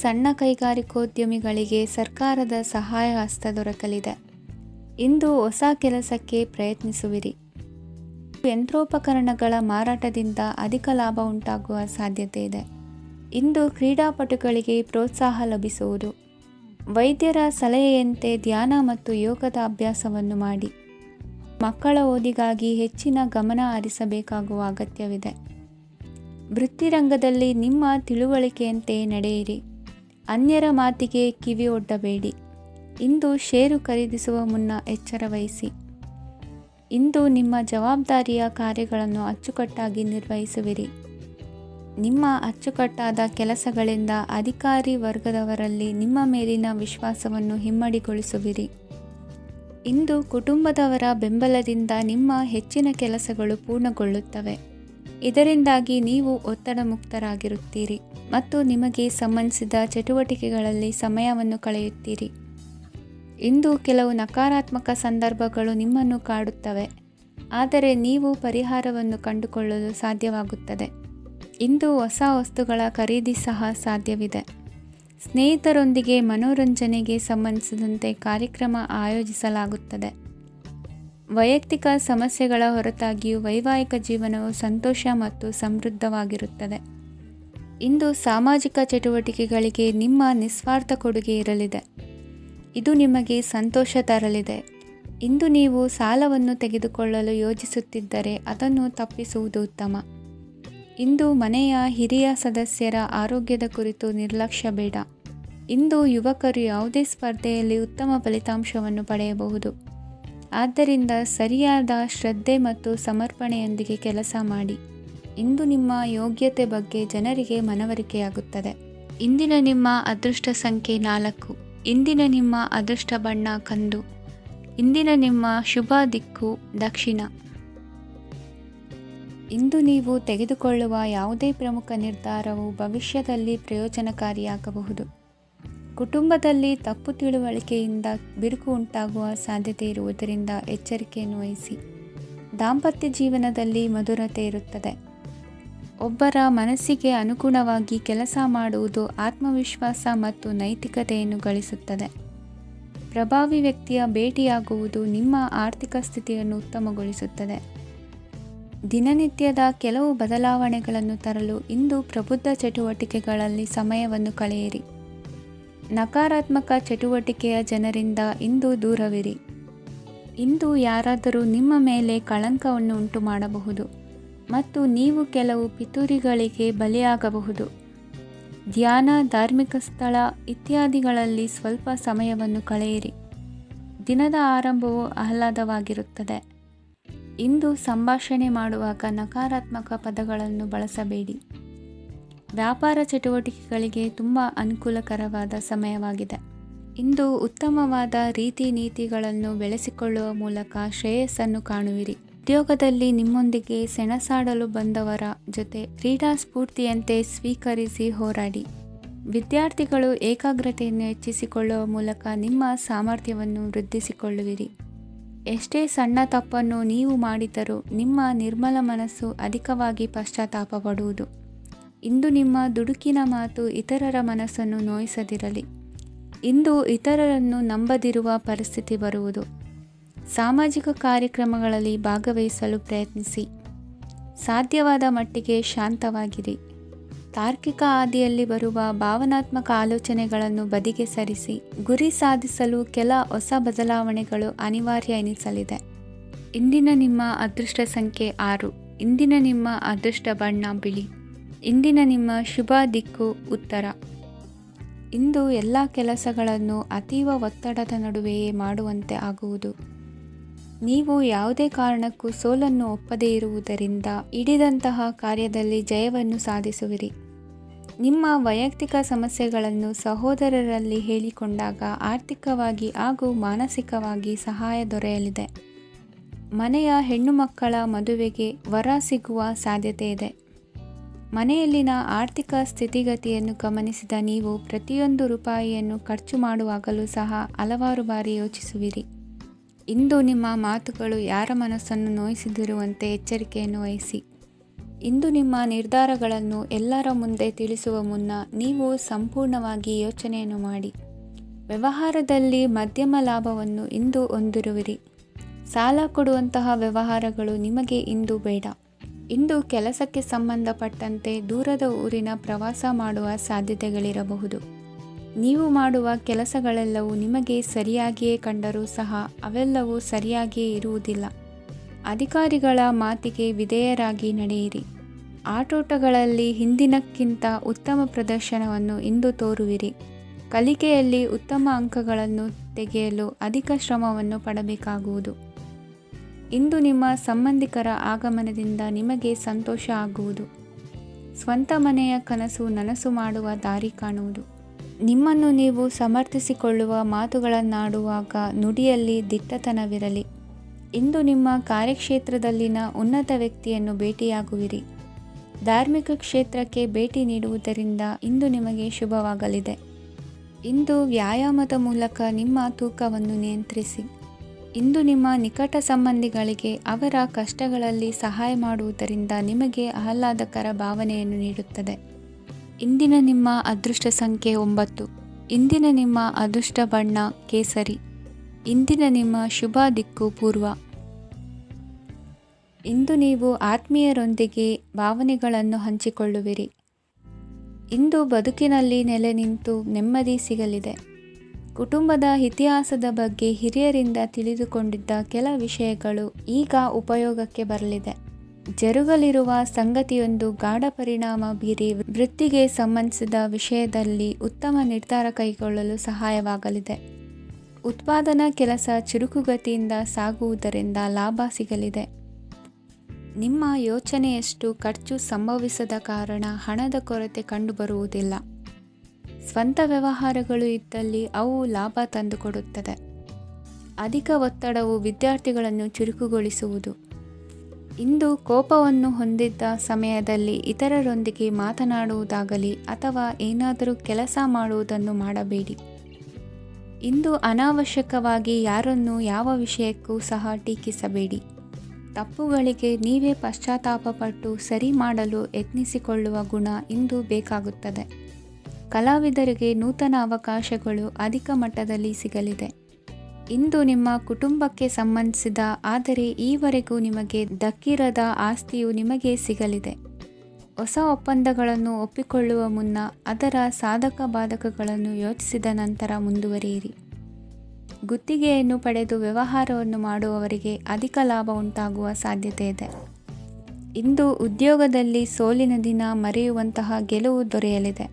ಸಣ್ಣ ಕೈಗಾರಿಕೋದ್ಯಮಿಗಳಿಗೆ ಸರ್ಕಾರದ ಸಹಾಯ ಹಸ್ತ ದೊರಕಲಿದೆ. ಇಂದು ಹೊಸ ಕೆಲಸಕ್ಕೆ ಪ್ರಯತ್ನಿಸುವಿರಿ. ಯಂತ್ರೋಪಕರಣಗಳ ಮಾರಾಟದಿಂದ ಅಧಿಕ ಲಾಭ ಉಂಟಾಗುವ ಸಾಧ್ಯತೆ ಇದೆ. ಇಂದು ಕ್ರೀಡಾಪಟುಗಳಿಗೆ ಪ್ರೋತ್ಸಾಹ ಲಭಿಸುವುದು. ವೈದ್ಯರ ಸಲಹೆಯಂತೆ ಧ್ಯಾನ ಮತ್ತು ಯೋಗದ ಅಭ್ಯಾಸವನ್ನು ಮಾಡಿ. ಮಕ್ಕಳ ಓದಿಗಾಗಿ ಹೆಚ್ಚಿನ ಗಮನ ಹರಿಸಬೇಕಾಗುವ ಅಗತ್ಯವಿದೆ. ವೃತ್ತಿರಂಗದಲ್ಲಿ ನಿಮ್ಮ ತಿಳುವಳಿಕೆಯಂತೆ ನಡೆಯಿರಿ. ಅನ್ಯರ ಮಾತಿಗೆ ಕಿವಿ ಒಡ್ಡಬೇಡಿ. ಇಂದು ಷೇರು ಖರೀದಿಸುವ ಮುನ್ನ ಎಚ್ಚರ ವಹಿಸಿ. ಇಂದು ನಿಮ್ಮ ಜವಾಬ್ದಾರಿಯ ಕಾರ್ಯಗಳನ್ನು ಅಚ್ಚುಕಟ್ಟಾಗಿ ನಿರ್ವಹಿಸುವಿರಿ. ನಿಮ್ಮ ಅಚ್ಚುಕಟ್ಟಾದ ಕೆಲಸಗಳಿಂದ ಅಧಿಕಾರಿ ವರ್ಗದವರಲ್ಲಿ ನಿಮ್ಮ ಮೇಲಿನ ವಿಶ್ವಾಸವನ್ನು ಇಮ್ಮಡಿಗೊಳಿಸುವಿರಿ. ಇಂದು ಕುಟುಂಬದವರ ಬೆಂಬಲದಿಂದ ನಿಮ್ಮ ಹೆಚ್ಚಿನ ಕೆಲಸಗಳು ಪೂರ್ಣಗೊಳ್ಳುತ್ತವೆ. ಇದರಿಂದಾಗಿ ನೀವು ಒತ್ತಡ ಮುಕ್ತರಾಗಿರುತ್ತೀರಿ ಮತ್ತು ನಿಮಗೆ ಸಂಬಂಧಿಸಿದ ಚಟುವಟಿಕೆಗಳಲ್ಲಿ ಸಮಯವನ್ನು ಕಳೆಯುತ್ತೀರಿ. ಇಂದು ಕೆಲವು ನಕಾರಾತ್ಮಕ ಸಂದರ್ಭಗಳು ನಿಮ್ಮನ್ನು ಕಾಡುತ್ತವೆ, ಆದರೆ ನೀವು ಪರಿಹಾರವನ್ನು ಕಂಡುಕೊಳ್ಳಲು ಸಾಧ್ಯವಾಗುತ್ತದೆ. ಇಂದು ಹೊಸ ವಸ್ತುಗಳ ಖರೀದಿ ಸಹ ಸಾಧ್ಯವಿದೆ. ಸ್ನೇಹಿತರೊಂದಿಗೆ ಮನೋರಂಜನೆಗೆ ಸಂಬಂಧಿಸಿದಂತೆ ಕಾರ್ಯಕ್ರಮ ಆಯೋಜಿಸಲಾಗುತ್ತದೆ. ವೈಯಕ್ತಿಕ ಸಮಸ್ಯೆಗಳ ಹೊರತಾಗಿಯೂ ವೈವಾಹಿಕ ಜೀವನವು ಸಂತೋಷ ಮತ್ತು ಸಮೃದ್ಧವಾಗಿರುತ್ತದೆ. ಇಂದು ಸಾಮಾಜಿಕ ಚಟುವಟಿಕೆಗಳಿಗೆ ನಿಮ್ಮ ನಿಸ್ವಾರ್ಥ ಕೊಡುಗೆ ಇರಲಿದೆ. ಇದು ನಿಮಗೆ ಸಂತೋಷ ತರಲಿದೆ. ಇಂದು ನೀವು ಸಾಲವನ್ನು ತೆಗೆದುಕೊಳ್ಳಲು ಯೋಜಿಸುತ್ತಿದ್ದರೆ ಅದನ್ನು ತಪ್ಪಿಸುವುದು ಉತ್ತಮ. ಇಂದು ಮನೆಯ ಹಿರಿಯ ಸದಸ್ಯರ ಆರೋಗ್ಯದ ಕುರಿತು ನಿರ್ಲಕ್ಷ್ಯ ಬೇಡ. ಇಂದು ಯುವಕರು ಯಾವುದೇ ಸ್ಪರ್ಧೆಯಲ್ಲಿ ಉತ್ತಮ ಫಲಿತಾಂಶವನ್ನು ಪಡೆಯಬಹುದು. ಆದ್ದರಿಂದ ಸರಿಯಾದ ಶ್ರದ್ಧೆ ಮತ್ತು ಸಮರ್ಪಣೆಯೊಂದಿಗೆ ಕೆಲಸ ಮಾಡಿ. ಇಂದು ನಿಮ್ಮ ಯೋಗ್ಯತೆ ಬಗ್ಗೆ ಜನರಿಗೆ ಮನವರಿಕೆಯಾಗುತ್ತದೆ. ಇಂದಿನ ನಿಮ್ಮ ಅದೃಷ್ಟ ಸಂಖ್ಯೆ 4. ಇಂದಿನ ನಿಮ್ಮ ಅದೃಷ್ಟ ಬಣ್ಣ ಕಂದು. ಇಂದಿನ ನಿಮ್ಮ ಶುಭ ದಿಕ್ಕು ದಕ್ಷಿಣ. ಇಂದು ನೀವು ತೆಗೆದುಕೊಳ್ಳುವ ಯಾವುದೇ ಪ್ರಮುಖ ನಿರ್ಧಾರವು ಭವಿಷ್ಯದಲ್ಲಿ ಪ್ರಯೋಜನಕಾರಿಯಾಗಬಹುದು. ಕುಟುಂಬದಲ್ಲಿ ತಪ್ಪು ತಿಳುವಳಿಕೆಯಿಂದ ಬಿರುಕು ಉಂಟಾಗುವ ಸಾಧ್ಯತೆ ಇರುವುದರಿಂದ ಎಚ್ಚರಿಕೆಯನ್ನು ವಹಿಸಿ. ದಾಂಪತ್ಯ ಜೀವನದಲ್ಲಿ ಮಧುರತೆ ಇರುತ್ತದೆ. ಒಬ್ಬರ ಮನಸ್ಸಿಗೆ ಅನುಗುಣವಾಗಿ ಕೆಲಸ ಮಾಡುವುದು ಆತ್ಮವಿಶ್ವಾಸ ಮತ್ತು ನೈತಿಕತೆಯನ್ನು ಗಳಿಸುತ್ತದೆ. ಪ್ರಭಾವಿ ವ್ಯಕ್ತಿಯ ಭೇಟಿಯಾಗುವುದು ನಿಮ್ಮ ಆರ್ಥಿಕ ಸ್ಥಿತಿಯನ್ನು ಉತ್ತಮಗೊಳಿಸುತ್ತದೆ. ದಿನನಿತ್ಯದ ಕೆಲವು ಬದಲಾವಣೆಗಳನ್ನು ತರಲು ಇಂದು ಪ್ರಬುದ್ಧ ಚಟುವಟಿಕೆಗಳಲ್ಲಿ ಸಮಯವನ್ನು ಕಳೆಯಿರಿ. ನಕಾರಾತ್ಮಕ ಚಟುವಟಿಕೆಯ ಜನರಿಂದ ಇಂದು ದೂರವಿರಿ. ಇಂದು ಯಾರಾದರೂ ನಿಮ್ಮ ಮೇಲೆ ಕಳಂಕವನ್ನು ಉಂಟು ಮಾಡಬಹುದು ಮತ್ತು ನೀವು ಕೆಲವು ಪಿತೂರಿಗಳಿಗೆ ಬಲಿಯಾಗಬಹುದು. ಧ್ಯಾನ, ಧಾರ್ಮಿಕ ಸ್ಥಳ ಇತ್ಯಾದಿಗಳಲ್ಲಿ ಸ್ವಲ್ಪ ಸಮಯವನ್ನು ಕಳೆಯಿರಿ. ದಿನದ ಆರಂಭವು ಆಹ್ಲಾದವಾಗಿರುತ್ತದೆ. ಇಂದು ಸಂಭಾಷಣೆ ಮಾಡುವಾಗ ನಕಾರಾತ್ಮಕ ಪದಗಳನ್ನು ಬಳಸಬೇಡಿ. ವ್ಯಾಪಾರ ಚಟುವಟಿಕೆಗಳಿಗೆ ತುಂಬ ಅನುಕೂಲಕರವಾದ ಸಮಯವಾಗಿದೆ. ಇಂದು ಉತ್ತಮವಾದ ರೀತಿ ನೀತಿಗಳನ್ನು ಬೆಳೆಸಿಕೊಳ್ಳುವ ಮೂಲಕ ಶ್ರೇಯಸ್ಸನ್ನು ಕಾಣುವಿರಿ. ಉದ್ಯೋಗದಲ್ಲಿ ನಿಮ್ಮೊಂದಿಗೆ ಸೆಣಸಾಡಲು ಬಂದವರ ಜೊತೆ ಕ್ರೀಡಾ ಸ್ಫೂರ್ತಿಯಂತೆ ಸ್ವೀಕರಿಸಿ ಹೋರಾಡಿ. ವಿದ್ಯಾರ್ಥಿಗಳು ಏಕಾಗ್ರತೆಯನ್ನು ಹೆಚ್ಚಿಸಿಕೊಳ್ಳುವ ಮೂಲಕ ನಿಮ್ಮ ಸಾಮರ್ಥ್ಯವನ್ನು ವೃದ್ಧಿಸಿಕೊಳ್ಳುವಿರಿ. ಎಷ್ಟೇ ಸಣ್ಣ ತಪ್ಪನ್ನು ನೀವು ಮಾಡಿದರೂ ನಿಮ್ಮ ನಿರ್ಮಲ ಮನಸ್ಸು ಅಧಿಕವಾಗಿ ಪಶ್ಚಾತ್ತಾಪ ಪಡುವುದು. ಇಂದು ನಿಮ್ಮ ದುಡುಕಿನ ಮಾತು ಇತರರ ಮನಸ್ಸನ್ನು ನೋಯಿಸದಿರಲಿ. ಇಂದು ಇತರರನ್ನು ನಂಬದಿರುವ ಪರಿಸ್ಥಿತಿ ಬರುವುದು. ಸಾಮಾಜಿಕ ಕಾರ್ಯಕ್ರಮಗಳಲ್ಲಿ ಭಾಗವಹಿಸಲು ಪ್ರಯತ್ನಿಸಿ. ಸಾಧ್ಯವಾದ ಮಟ್ಟಿಗೆ ಶಾಂತವಾಗಿರಿ. ತಾರ್ಕಿಕ ಹಾದಿಯಲ್ಲಿ ಬರುವ ಭಾವನಾತ್ಮಕ ಆಲೋಚನೆಗಳನ್ನು ಬದಿಗೆ ಸರಿಸಿ. ಗುರಿ ಸಾಧಿಸಲು ಕೆಲ ಹೊಸ ಬದಲಾವಣೆಗಳು ಅನಿವಾರ್ಯ ಎನಿಸಲಿದೆ. ಇಂದಿನ ನಿಮ್ಮ ಅದೃಷ್ಟ ಸಂಖ್ಯೆ 6. ಇಂದಿನ ನಿಮ್ಮ ಅದೃಷ್ಟ ಬಣ್ಣ ಬಿಳಿ. ಇಂದಿನ ನಿಮ್ಮ ಶುಭ ದಿಕ್ಕು ಉತ್ತರ. ಇಂದು ಎಲ್ಲ ಕೆಲಸಗಳನ್ನು ಅತೀವ ಒತ್ತಡದ ನಡುವೆಯೇ ಮಾಡುವಂತೆ ಆಗುವುದು. ನೀವು ಯಾವುದೇ ಕಾರಣಕ್ಕೂ ಸೋಲನ್ನು ಒಪ್ಪದೇ ಇರುವುದರಿಂದ ಹಿಡಿದಂತಹ ಕಾರ್ಯದಲ್ಲಿ ಜಯವನ್ನು ಸಾಧಿಸುವಿರಿ. ನಿಮ್ಮ ವೈಯಕ್ತಿಕ ಸಮಸ್ಯೆಗಳನ್ನು ಸಹೋದರರಲ್ಲಿ ಹೇಳಿಕೊಂಡಾಗ ಆರ್ಥಿಕವಾಗಿ ಹಾಗೂ ಮಾನಸಿಕವಾಗಿ ಸಹಾಯ ದೊರೆಯಲಿದೆ. ಮನೆಯ ಹೆಣ್ಣು ಮಕ್ಕಳ ಮದುವೆಗೆ ವರ ಸಿಗುವ ಸಾಧ್ಯತೆ ಇದೆ. ಮನೆಯಲ್ಲಿನ ಆರ್ಥಿಕ ಸ್ಥಿತಿಗತಿಯನ್ನು ಗಮನಿಸಿದ ನೀವು ಪ್ರತಿಯೊಂದು ರೂಪಾಯಿಯನ್ನು ಖರ್ಚು ಮಾಡುವಾಗಲೂ ಸಹ ಹಲವಾರು ಬಾರಿ ಯೋಚಿಸುವಿರಿ. ಇಂದು ನಿಮ್ಮ ಮಾತುಗಳು ಯಾರ ಮನಸ್ಸನ್ನು ನೋಯಿಸದಿರುವಂತೆ ಎಚ್ಚರಿಕೆಯನ್ನು ವಹಿಸಿ. ಇಂದು ನಿಮ್ಮ ನಿರ್ಧಾರಗಳನ್ನು ಎಲ್ಲರ ಮುಂದೆ ತಿಳಿಸುವ ಮುನ್ನ ನೀವು ಸಂಪೂರ್ಣವಾಗಿ ಯೋಚನೆಯನ್ನು ಮಾಡಿ. ವ್ಯವಹಾರದಲ್ಲಿ ಮಧ್ಯಮ ಲಾಭವನ್ನು ಇಂದು ಹೊಂದಿರುವಿರಿ. ಸಾಲ ಕೊಡುವಂತಹ ವ್ಯವಹಾರಗಳು ನಿಮಗೆ ಇಂದು ಬೇಡ. ಇಂದು ಕೆಲಸಕ್ಕೆ ಸಂಬಂಧಪಟ್ಟಂತೆ ದೂರದ ಊರಿನ ಪ್ರವಾಸ ಮಾಡುವ ಸಾಧ್ಯತೆಗಳಿರಬಹುದು. ನೀವು ಮಾಡುವ ಕೆಲಸಗಳೆಲ್ಲವೂ ನಿಮಗೆ ಸರಿಯಾಗಿಯೇ ಕಂಡರೂ ಸಹ ಅವೆಲ್ಲವೂ ಸರಿಯಾಗಿಯೇ ಇರುವುದಿಲ್ಲ. ಅಧಿಕಾರಿಗಳ ಮಾತಿಗೆ ವಿಧೇಯರಾಗಿ ನಡೆಯಿರಿ. ಆಟೋಟಗಳಲ್ಲಿ ಹಿಂದಿನಕ್ಕಿಂತ ಉತ್ತಮ ಪ್ರದರ್ಶನವನ್ನು ಇಂದು ತೋರುವಿರಿ. ಕಲಿಕೆಯಲ್ಲಿ ಉತ್ತಮ ಅಂಕಗಳನ್ನು ತೆಗೆಯಲು ಅಧಿಕ ಶ್ರಮವನ್ನು ಪಡಬೇಕಾಗುವುದು. ಇಂದು ನಿಮ್ಮ ಸಂಬಂಧಿಕರ ಆಗಮನದಿಂದ ನಿಮಗೆ ಸಂತೋಷ ಆಗುವುದು. ಸ್ವಂತ ಮನೆಯ ಕನಸು ನನಸು ಮಾಡುವ ದಾರಿ ಕಾಣುವುದು. ನಿಮ್ಮನ್ನು ನೀವು ಸಮರ್ಥಿಸಿಕೊಳ್ಳುವ ಮಾತುಗಳನ್ನಾಡುವಾಗ ನುಡಿಯಲ್ಲಿ ದಿಟ್ಟತನವಿರಲಿ. ಇಂದು ನಿಮ್ಮ ಕಾರ್ಯಕ್ಷೇತ್ರದಲ್ಲಿನ ಉನ್ನತ ವ್ಯಕ್ತಿಯನ್ನು ಭೇಟಿಯಾಗುವಿರಿ. ಧಾರ್ಮಿಕ ಕ್ಷೇತ್ರಕ್ಕೆ ಭೇಟಿ ನೀಡುವುದರಿಂದ ಇಂದು ನಿಮಗೆ ಶುಭವಾಗಲಿದೆ. ಇಂದು ವ್ಯಾಯಾಮದ ಮೂಲಕ ನಿಮ್ಮ ತೂಕವನ್ನು ನಿಯಂತ್ರಿಸಿ. ಇಂದು ನಿಮ್ಮ ನಿಕಟ ಸಂಬಂಧಿಗಳಿಗೆ ಅವರ ಕಷ್ಟಗಳಲ್ಲಿ ಸಹಾಯ ಮಾಡುವುದರಿಂದ ನಿಮಗೆ ಆಹ್ಲಾದಕರ ಭಾವನೆಯನ್ನು ನೀಡುತ್ತದೆ. ಇಂದಿನ ನಿಮ್ಮ ಅದೃಷ್ಟ ಸಂಖ್ಯೆ 9. ಇಂದಿನ ನಿಮ್ಮ ಅದೃಷ್ಟ ಬಣ್ಣ ಕೇಸರಿ. ಇಂದಿನ ನಿಮ್ಮ ಶುಭ ದಿಕ್ಕು ಪೂರ್ವ. ಇಂದು ನೀವು ಆತ್ಮೀಯರೊಂದಿಗೆ ಭಾವನೆಗಳನ್ನು ಹಂಚಿಕೊಳ್ಳುವಿರಿ. ಇಂದು ಬದುಕಿನಲ್ಲಿ ನೆಲೆ ನಿಂತು ನೆಮ್ಮದಿ ಸಿಗಲಿದೆ. ಕುಟುಂಬದ ಇತಿಹಾಸದ ಬಗ್ಗೆ ಹಿರಿಯರಿಂದ ತಿಳಿದುಕೊಂಡಿದ್ದ ಕೆಲ ವಿಷಯಗಳು ಈಗ ಉಪಯೋಗಕ್ಕೆ ಬರಲಿದೆ. ಜರುಗಲಿರುವ ಸಂಗತಿಯೊಂದು ಗಾಢ ಪರಿಣಾಮ ಬೀರಿ ವೃತ್ತಿಗೆ ಸಂಬಂಧಿಸಿದ ವಿಷಯದಲ್ಲಿ ಉತ್ತಮ ನಿರ್ಧಾರ ಕೈಗೊಳ್ಳಲು ಸಹಾಯವಾಗಲಿದೆ. ಉತ್ಪಾದನಾ ಕೆಲಸ ಚುರುಕುಗತಿಯಿಂದ ಸಾಗುವುದರಿಂದ ಲಾಭ ಸಿಗಲಿದೆ. ನಿಮ್ಮ ಯೋಚನೆಯಷ್ಟು ಖರ್ಚು ಸಂಭವಿಸದ ಕಾರಣ ಹಣದ ಕೊರತೆ ಕಂಡುಬರುವುದಿಲ್ಲ. ಸ್ವಂತ ವ್ಯವಹಾರಗಳು ಇದ್ದಲ್ಲಿ ಅವು ಲಾಭ ತಂದುಕೊಡುತ್ತದೆ. ಅಧಿಕ ಒತ್ತಡವು ವಿದ್ಯಾರ್ಥಿಗಳನ್ನು ಚುರುಕುಗೊಳಿಸುವುದು. ಇಂದು ಕೋಪವನ್ನು ಹೊಂದಿದ್ದ ಸಮಯದಲ್ಲಿ ಇತರರೊಂದಿಗೆ ಮಾತನಾಡುವುದಾಗಲಿ ಅಥವಾ ಏನಾದರೂ ಕೆಲಸ ಮಾಡುವುದನ್ನು ಮಾಡಬೇಡಿ. ಇಂದು ಅನಾವಶ್ಯಕವಾಗಿ ಯಾರನ್ನೂ ಯಾವ ವಿಷಯಕ್ಕೂ ಸಹ ಟೀಕಿಸಬೇಡಿ. ತಪ್ಪುಗಳಿಗೆ ನೀವೇ ಪಶ್ಚಾತ್ತಾಪಪಟ್ಟು ಸರಿ ಮಾಡಲು ಯತ್ನಿಸಿಕೊಳ್ಳುವ ಗುಣ ಇಂದು ಬೇಕಾಗುತ್ತದೆ. ಕಲಾವಿದರಿಗೆ ನೂತನ ಅವಕಾಶಗಳು ಅಧಿಕ ಮಟ್ಟದಲ್ಲಿ ಸಿಗಲಿದೆ. ಇಂದು ನಿಮ್ಮ ಕುಟುಂಬಕ್ಕೆ ಸಂಬಂಧಿಸಿದ ಆದರೆ ಈವರೆಗೂ ನಿಮಗೆ ದಕ್ಕಿರದ ಆಸ್ತಿಯು ನಿಮಗೆ ಸಿಗಲಿದೆ. ಹೊಸ ಒಪ್ಪಂದಗಳನ್ನು ಒಪ್ಪಿಕೊಳ್ಳುವ ಮುನ್ನ ಅದರ ಸಾಧಕ ಬಾಧಕಗಳನ್ನು ಯೋಚಿಸಿದ ನಂತರ ಮುಂದುವರಿಯಿರಿ. ಗುತ್ತಿಗೆಯನ್ನು ಪಡೆದು ವ್ಯವಹಾರವನ್ನು ಮಾಡುವವರಿಗೆ ಅಧಿಕ ಲಾಭ ಉಂಟಾಗುವ ಸಾಧ್ಯತೆ ಇದೆ. ಇಂದು ಉದ್ಯೋಗದಲ್ಲಿ ಸೋಲಿನ ದಿನ ಮರೆಯುವಂತಹ ಗೆಲುವು ದೊರೆಯಲಿದೆ.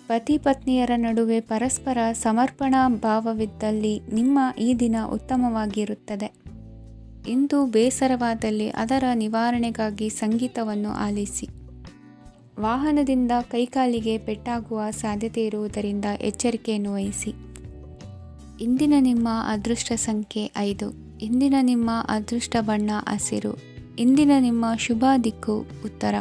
ಪತಿ ಪತ್ನಿಯರ ನಡುವೆ ಪರಸ್ಪರ ಸಮರ್ಪಣಾ ಭಾವವಿದ್ದಲ್ಲಿ ನಿಮ್ಮ ಈ ದಿನ ಉತ್ತಮವಾಗಿರುತ್ತದೆ. ಇಂದು ಬೇಸರವಾದಲ್ಲಿ ಅದರ ನಿವಾರಣೆಗಾಗಿ ಸಂಗೀತವನ್ನು ಆಲಿಸಿ. ವಾಹನದಿಂದ ಕೈಕಾಲಿಗೆ ಪೆಟ್ಟಾಗುವ ಸಾಧ್ಯತೆ ಇರುವುದರಿಂದ ಎಚ್ಚರಿಕೆಯನ್ನು ವಹಿಸಿ. ಇಂದಿನ ನಿಮ್ಮ ಅದೃಷ್ಟ ಸಂಖ್ಯೆ 5. ಇಂದಿನ ನಿಮ್ಮ ಅದೃಷ್ಟ ಬಣ್ಣ ಹಸಿರು. ಇಂದಿನ ನಿಮ್ಮ ಶುಭ ದಿಕ್ಕು ಉತ್ತರ.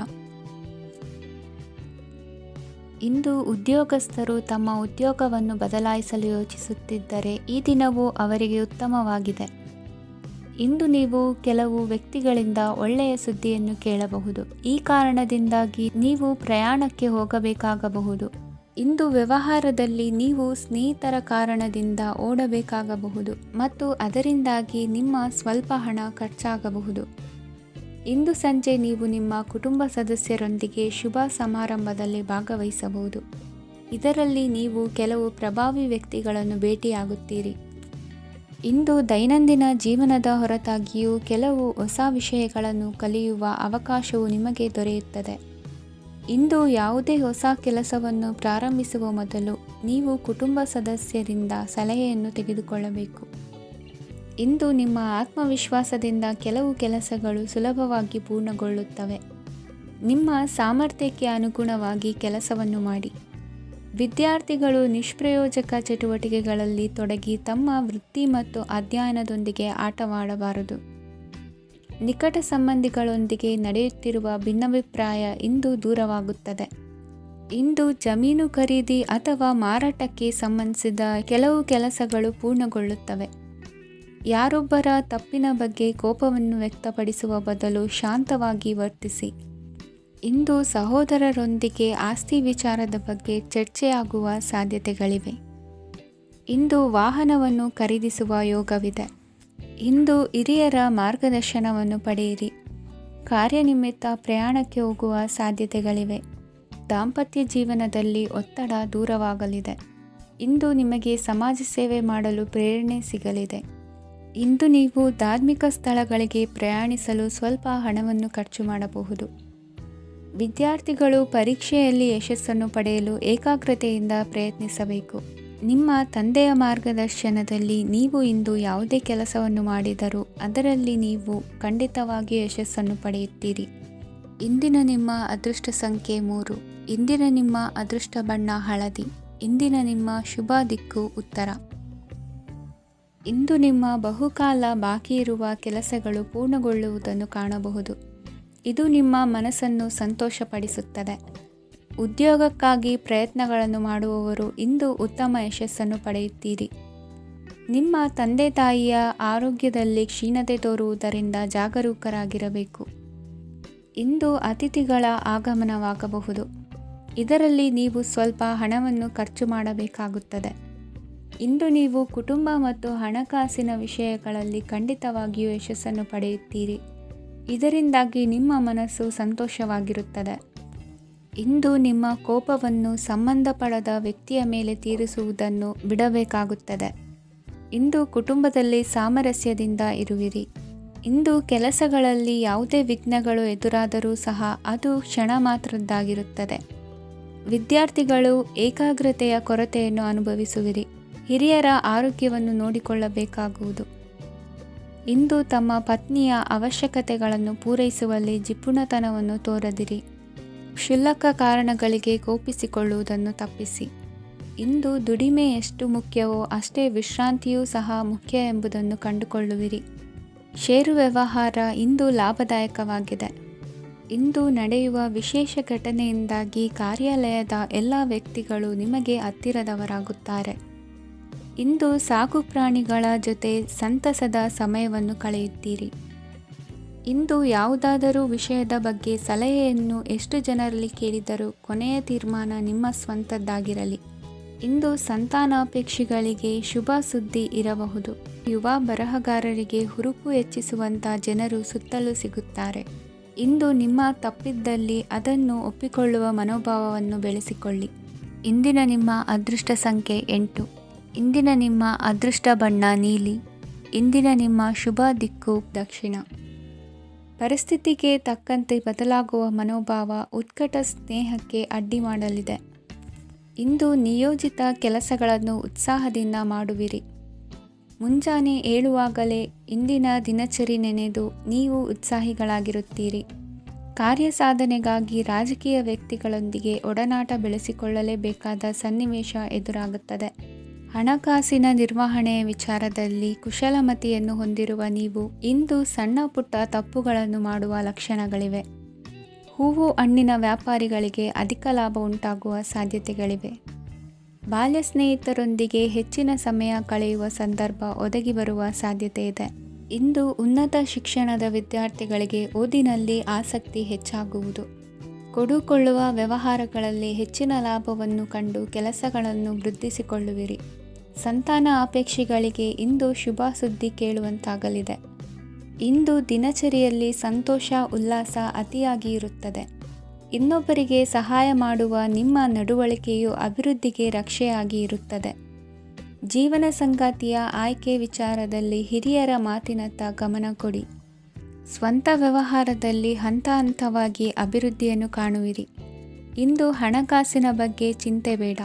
ಇಂದು ಉದ್ಯೋಗಸ್ಥರು ತಮ್ಮ ಉದ್ಯೋಗವನ್ನು ಬದಲಾಯಿಸಲು ಯೋಚಿಸುತ್ತಿದ್ದರೆ ಈ ದಿನವೂ ಅವರಿಗೆ ಉತ್ತಮವಾಗಿದೆ. ಇಂದು ನೀವು ಕೆಲವು ವ್ಯಕ್ತಿಗಳಿಂದ ಒಳ್ಳೆಯ ಸುದ್ದಿಯನ್ನು ಕೇಳಬಹುದು. ಈ ಕಾರಣದಿಂದಾಗಿ ನೀವು ಪ್ರಯಾಣಕ್ಕೆ ಹೋಗಬೇಕಾಗಬಹುದು. ಇಂದು ವ್ಯವಹಾರದಲ್ಲಿ ನೀವು ಸ್ನೇಹಿತರ ಕಾರಣದಿಂದ ಓಡಬೇಕಾಗಬಹುದು ಮತ್ತು ಅದರಿಂದಾಗಿ ನಿಮ್ಮ ಸ್ವಲ್ಪ ಹಣ ಖರ್ಚಾಗಬಹುದು. ಇಂದು ಸಂಜೆ ನೀವು ನಿಮ್ಮ ಕುಟುಂಬ ಸದಸ್ಯರೊಂದಿಗೆ ಶುಭ ಸಮಾರಂಭದಲ್ಲಿ ಭಾಗವಹಿಸಬಹುದು. ಇದರಲ್ಲಿ ನೀವು ಕೆಲವು ಪ್ರಭಾವಿ ವ್ಯಕ್ತಿಗಳನ್ನು ಭೇಟಿಯಾಗುತ್ತೀರಿ. ಇಂದು ದೈನಂದಿನ ಜೀವನದ ಹೊರತಾಗಿಯೂ ಕೆಲವು ಹೊಸ ವಿಷಯಗಳನ್ನು ಕಲಿಯುವ ಅವಕಾಶವು ನಿಮಗೆ ದೊರೆಯುತ್ತದೆ. ಇಂದು ಯಾವುದೇ ಹೊಸ ಕೆಲಸವನ್ನು ಪ್ರಾರಂಭಿಸುವ ಮೊದಲು ನೀವು ಕುಟುಂಬ ಸದಸ್ಯರಿಂದ ಸಲಹೆಯನ್ನು ತೆಗೆದುಕೊಳ್ಳಬೇಕು. ಇಂದು ನಿಮ್ಮ ಆತ್ಮವಿಶ್ವಾಸದಿಂದ ಕೆಲವು ಕೆಲಸಗಳು ಸುಲಭವಾಗಿ ಪೂರ್ಣಗೊಳ್ಳುತ್ತವೆ. ನಿಮ್ಮ ಸಾಮರ್ಥ್ಯಕ್ಕೆ ಅನುಗುಣವಾಗಿ ಕೆಲಸವನ್ನು ಮಾಡಿ. ವಿದ್ಯಾರ್ಥಿಗಳು ನಿಷ್ಪ್ರಯೋಜಕ ಚಟುವಟಿಕೆಗಳಲ್ಲಿ ತೊಡಗಿ ತಮ್ಮ ವೃತ್ತಿ ಮತ್ತು ಅಧ್ಯಯನದೊಂದಿಗೆ ಆಟವಾಡಬಾರದು. ನಿಕಟ ಸಂಬಂಧಿಗಳೊಂದಿಗೆ ನಡೆಯುತ್ತಿರುವ ಭಿನ್ನಾಭಿಪ್ರಾಯ ಇಂದು ದೂರವಾಗುತ್ತದೆ. ಇಂದು ಜಮೀನು ಖರೀದಿ ಅಥವಾ ಮಾರಾಟಕ್ಕೆ ಸಂಬಂಧಿಸಿದ ಕೆಲವು ಕೆಲಸಗಳು ಪೂರ್ಣಗೊಳ್ಳುತ್ತವೆ. ಯಾರೊಬ್ಬರ ತಪ್ಪಿನ ಬಗ್ಗೆ ಕೋಪವನ್ನು ವ್ಯಕ್ತಪಡಿಸುವ ಬದಲು ಶಾಂತವಾಗಿ ವರ್ತಿಸಿ. ಇಂದು ಸಹೋದರರೊಂದಿಗೆ ಆಸ್ತಿ ವಿಚಾರದ ಬಗ್ಗೆ ಚರ್ಚೆಯಾಗುವ ಸಾಧ್ಯತೆಗಳಿವೆ. ಇಂದು ವಾಹನವನ್ನು ಖರೀದಿಸುವ ಯೋಗವಿದೆ. ಇಂದು ಹಿರಿಯರ ಮಾರ್ಗದರ್ಶನವನ್ನು ಪಡೆಯಿರಿ. ಕಾರ್ಯನಿಮಿತ್ತ ಪ್ರಯಾಣಕ್ಕೆ ಹೋಗುವ ಸಾಧ್ಯತೆಗಳಿವೆ. ದಾಂಪತ್ಯ ಜೀವನದಲ್ಲಿ ಒತ್ತಡ ದೂರವಾಗಲಿದೆ. ಇಂದು ನಿಮಗೆ ಸಮಾಜ ಸೇವೆ ಮಾಡಲು ಪ್ರೇರಣೆ ಸಿಗಲಿದೆ. ಇಂದು ನೀವು ಧಾರ್ಮಿಕ ಸ್ಥಳಗಳಿಗೆ ಪ್ರಯಾಣಿಸಲು ಸ್ವಲ್ಪ ಹಣವನ್ನು ಖರ್ಚು ಮಾಡಬಹುದು. ವಿದ್ಯಾರ್ಥಿಗಳು ಪರೀಕ್ಷೆಯಲ್ಲಿ ಯಶಸ್ಸನ್ನು ಪಡೆಯಲು ಏಕಾಗ್ರತೆಯಿಂದ ಪ್ರಯತ್ನಿಸಬೇಕು. ನಿಮ್ಮ ತಂದೆಯ ಮಾರ್ಗದರ್ಶನದಲ್ಲಿ ನೀವು ಇಂದು ಯಾವುದೇ ಕೆಲಸವನ್ನು ಮಾಡಿದರೂ ಅದರಲ್ಲಿ ನೀವು ಖಂಡಿತವಾಗಿಯೂ ಯಶಸ್ಸನ್ನು ಪಡೆಯುತ್ತೀರಿ. ಇಂದಿನ ನಿಮ್ಮ ಅದೃಷ್ಟ ಸಂಖ್ಯೆ 3. ಇಂದಿನ ನಿಮ್ಮ ಅದೃಷ್ಟ ಬಣ್ಣ ಹಳದಿ. ಇಂದಿನ ನಿಮ್ಮ ಶುಭ ದಿಕ್ಕು ಉತ್ತರ. ಇಂದು ನಿಮ್ಮ ಬಹುಕಾಲ ಬಾಕಿ ಇರುವ ಕೆಲಸಗಳು ಪೂರ್ಣಗೊಳ್ಳುವುದನ್ನು ಕಾಣಬಹುದು. ಇದು ನಿಮ್ಮ ಮನಸ್ಸನ್ನು ಸಂತೋಷಪಡಿಸುತ್ತದೆ. ಉದ್ಯೋಗಕ್ಕಾಗಿ ಪ್ರಯತ್ನಗಳನ್ನು ಮಾಡುವವರು ಇಂದು ಉತ್ತಮ ಯಶಸ್ಸನ್ನು ಪಡೆಯುತ್ತೀರಿ. ನಿಮ್ಮ ತಂದೆ ತಾಯಿಯ ಆರೋಗ್ಯದಲ್ಲಿ ಕ್ಷೀಣತೆ ತೋರುವುದರಿಂದ ಜಾಗರೂಕರಾಗಿರಬೇಕು. ಇಂದು ಅತಿಥಿಗಳ ಆಗಮನವಾಗಬಹುದು. ಇದರಲ್ಲಿ ನೀವು ಸ್ವಲ್ಪ ಹಣವನ್ನು ಖರ್ಚು ಮಾಡಬೇಕಾಗುತ್ತದೆ. ಇಂದು ನೀವು ಕುಟುಂಬ ಮತ್ತು ಹಣಕಾಸಿನ ವಿಷಯಗಳಲ್ಲಿ ಖಂಡಿತವಾಗಿಯೂ ಯಶಸ್ಸನ್ನು ಪಡೆಯುತ್ತೀರಿ. ಇದರಿಂದಾಗಿ ನಿಮ್ಮ ಮನಸ್ಸು ಸಂತೋಷವಾಗಿರುತ್ತದೆ. ಇಂದು ನಿಮ್ಮ ಕೋಪವನ್ನು ಸಂಬಂಧಪಡದ ವ್ಯಕ್ತಿಯ ಮೇಲೆ ತೀರಿಸುವುದನ್ನು ಬಿಡಬೇಕಾಗುತ್ತದೆ. ಇಂದು ಕುಟುಂಬದಲ್ಲಿ ಸಾಮರಸ್ಯದಿಂದ ಇರುವಿರಿ. ಇಂದು ಕೆಲಸಗಳಲ್ಲಿ ಯಾವುದೇ ವಿಘ್ನಗಳು ಎದುರಾದರೂ ಸಹ ಅದು ಕ್ಷಣ ಮಾತ್ರದ್ದಾಗಿರುತ್ತದೆ. ವಿದ್ಯಾರ್ಥಿಗಳು ಏಕಾಗ್ರತೆಯ ಕೊರತೆಯನ್ನು ಅನುಭವಿಸುವಿರಿ. ಹಿರಿಯರ ಆರೋಗ್ಯವನ್ನು ನೋಡಿಕೊಳ್ಳಬೇಕಾಗುವುದು. ಇಂದು ತಮ್ಮ ಪತ್ನಿಯ ಅವಶ್ಯಕತೆಗಳನ್ನು ಪೂರೈಸುವಲ್ಲಿ ಜಿಪುಣತನವನ್ನು ತೋರದಿರಿ. ಕ್ಷುಲ್ಲಕ ಕಾರಣಗಳಿಗೆ ಕೋಪಿಸಿಕೊಳ್ಳುವುದನ್ನು ತಪ್ಪಿಸಿ. ಇಂದು ದುಡಿಮೆ ಎಷ್ಟು ಮುಖ್ಯವೋ ಅಷ್ಟೇ ವಿಶ್ರಾಂತಿಯೂ ಸಹ ಮುಖ್ಯ ಎಂಬುದನ್ನು ಕಂಡುಕೊಳ್ಳುವಿರಿ. ಷೇರು ವ್ಯವಹಾರ ಇಂದು ಲಾಭದಾಯಕವಾಗಿದೆ. ಇಂದು ನಡೆಯುವ ವಿಶೇಷ ಘಟನೆಯಿಂದಾಗಿ ಕಾರ್ಯಾಲಯದ ಎಲ್ಲ ವ್ಯಕ್ತಿಗಳು ನಿಮಗೆ ಹತ್ತಿರದವರಾಗುತ್ತಾರೆ. ಇಂದು ಸಾಕು ಪ್ರಾಣಿಗಳ ಜೊತೆ ಸಂತಸದ ಸಮಯವನ್ನು ಕಳೆಯುತ್ತೀರಿ. ಇಂದು ಯಾವುದಾದರೂ ವಿಷಯದ ಬಗ್ಗೆ ಸಲಹೆಯನ್ನು ಎಷ್ಟು ಜನರಲ್ಲಿ ಕೇಳಿದರೂ ಕೊನೆಯ ತೀರ್ಮಾನ ನಿಮ್ಮ ಸ್ವಂತದ್ದಾಗಿರಲಿ. ಇಂದು ಸಂತಾನಾಪೇಕ್ಷಿಗಳಿಗೆ ಶುಭ ಸುದ್ದಿ ಇರಬಹುದು. ಯುವ ಬರಹಗಾರರಿಗೆ ಹುರುಪು ಹೆಚ್ಚಿಸುವಂಥ ಜನರು ಸುತ್ತಲೂ ಸಿಗುತ್ತಾರೆ. ಇಂದು ನಿಮ್ಮ ತಪ್ಪಿದ್ದಲ್ಲಿ ಅದನ್ನು ಒಪ್ಪಿಕೊಳ್ಳುವ ಮನೋಭಾವವನ್ನು ಬೆಳೆಸಿಕೊಳ್ಳಿ. ಇಂದಿನ ನಿಮ್ಮ ಅದೃಷ್ಟ ಸಂಖ್ಯೆ 8. ಇಂದಿನ ನಿಮ್ಮ ಅದೃಷ್ಟ ಬಣ್ಣ ನೀಲಿ. ಇಂದಿನ ನಿಮ್ಮ ಶುಭ ದಿಕ್ಕು ದಕ್ಷಿಣ. ಪರಿಸ್ಥಿತಿಗೆ ತಕ್ಕಂತೆ ಬದಲಾಗುವ ಮನೋಭಾವ ಉತ್ಕಟ ಸ್ನೇಹಕ್ಕೆ ಅಡ್ಡಿ ಮಾಡಲಿದೆ. ಇಂದು ನಿಯೋಜಿತ ಕೆಲಸಗಳನ್ನು ಉತ್ಸಾಹದಿಂದ ಮಾಡುವಿರಿ. ಮುಂಜಾನೆ ಏಳುವಾಗಲೇ ಇಂದಿನ ದಿನಚರಿ ನೆನೆದು ನೀವು ಉತ್ಸಾಹಿಗಳಾಗಿರುತ್ತೀರಿ. ಕಾರ್ಯಸಾಧನೆಗಾಗಿ ರಾಜಕೀಯ ವ್ಯಕ್ತಿಗಳೊಂದಿಗೆ ಒಡನಾಟ ಬೆಳೆಸಿಕೊಳ್ಳಲೇಬೇಕಾದ ಸನ್ನಿವೇಶ ಎದುರಾಗುತ್ತದೆ. ಹಣಕಾಸಿನ ನಿರ್ವಹಣೆಯ ವಿಚಾರದಲ್ಲಿ ಕುಶಲಮತಿಯನ್ನು ಹೊಂದಿರುವ ನೀವು ಇಂದು ಸಣ್ಣ ಪುಟ್ಟ ತಪ್ಪುಗಳನ್ನು ಮಾಡುವ ಲಕ್ಷಣಗಳಿವೆ. ಹೂವು ಹಣ್ಣಿನ ವ್ಯಾಪಾರಿಗಳಿಗೆ ಅಧಿಕ ಲಾಭ ಉಂಟಾಗುವ ಸಾಧ್ಯತೆಗಳಿವೆ. ಬಾಲ್ಯ ಸ್ನೇಹಿತರೊಂದಿಗೆ ಹೆಚ್ಚಿನ ಸಮಯ ಕಳೆಯುವ ಸಂದರ್ಭ ಒದಗಿ ಬರುವ ಸಾಧ್ಯತೆ ಇದೆ. ಇಂದು ಉನ್ನತ ಶಿಕ್ಷಣದ ವಿದ್ಯಾರ್ಥಿಗಳಿಗೆ ಓದಿನಲ್ಲಿ ಆಸಕ್ತಿ ಹೆಚ್ಚಾಗುವುದು. ಕೊಡುಕೊಳ್ಳುವ ವ್ಯವಹಾರಗಳಲ್ಲಿ ಹೆಚ್ಚಿನ ಲಾಭವನ್ನು ಕಂಡು ಕೆಲಸಗಳನ್ನು ವೃದ್ಧಿಸಿಕೊಳ್ಳುವಿರಿ. ಸಂತಾನ ಅಪೇಕ್ಷಿಗಳಿಗೆ ಇಂದು ಶುಭ ಸುದ್ದಿ ಕೇಳುವಂತಾಗಲಿದೆ. ಇಂದು ದಿನಚರಿಯಲ್ಲಿ ಸಂತೋಷ ಉಲ್ಲಾಸ ಅತಿಯಾಗಿ ಇರುತ್ತದೆ. ಇನ್ನೊಬ್ಬರಿಗೆ ಸಹಾಯ ಮಾಡುವ ನಿಮ್ಮ ನಡವಳಿಕೆಯು ಅಭಿವೃದ್ಧಿಗೆ ರಕ್ಷೆಯಾಗಿ ಇರುತ್ತದೆ. ಜೀವನ ಸಂಗಾತಿಯ ಆಯ್ಕೆ ವಿಚಾರದಲ್ಲಿ ಹಿರಿಯರ ಮಾತಿನತ್ತ ಗಮನ ಕೊಡಿ. ಸ್ವಂತ ವ್ಯವಹಾರದಲ್ಲಿ ಹಂತ ಹಂತವಾಗಿ ಅಭಿವೃದ್ಧಿಯನ್ನು ಕಾಣುವಿರಿ. ಇಂದು ಹಣಕಾಸಿನ ಬಗ್ಗೆ ಚಿಂತೆ ಬೇಡ.